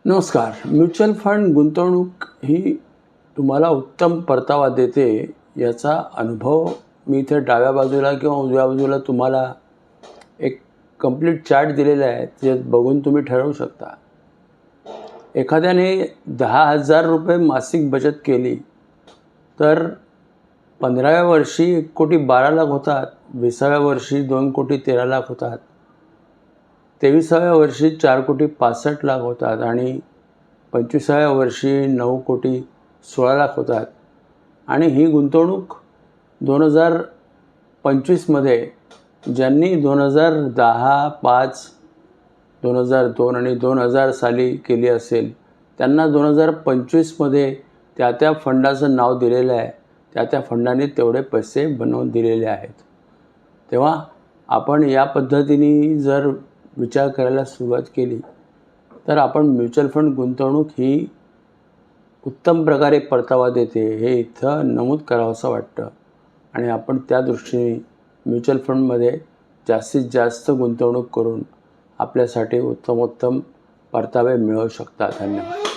नमस्कार. Mutual fund गुंतवणूक ही तुम्हाला उत्तम परतावा देते याचा अनुभव मी इथे डाव्या बाजूला किंवा उजव्या बाजूला तुम्हाला एक कंप्लीट चार्ट दिलेला आहे, ते बघून तुम्ही ठरवू शकता. एखाद्याने 10,000 रुपये मासिक बचत केली तर 15व्या वर्षी 1,12,00,000 होतात, 20व्या वर्षी 2,13,00,000 होतात, 23व्या वर्षी 4,65,00,000 होतात आणि 25व्या वर्षी 9,16,00,000 होतात. आणि ही गुंतवणूक 2025मध्ये ज्यांनी 2010, 5, 2002 आणि 2000 साली केली असेल त्यांना 2025मध्ये त्या फंडाचं नाव दिलेलं आहे, त्या फंडाने तेवढे पैसे बनवून दिलेले आहेत. तेव्हा आपण या पद्धतीने जर विचार करायला सुरुवात केली तर आपण म्युच्युअल फंड गुंतवणूक ही उत्तम प्रकारे परतावा देते हे इथं नमूद करावंसं वाटतं आणि आपण त्या दृष्टीने म्युच्युअल फंडमध्ये जास्तीत जास्त गुंतवणूक करून आपल्यासाठी उत्तमोत्तम परतावे मिळवू शकता. धन्यवाद.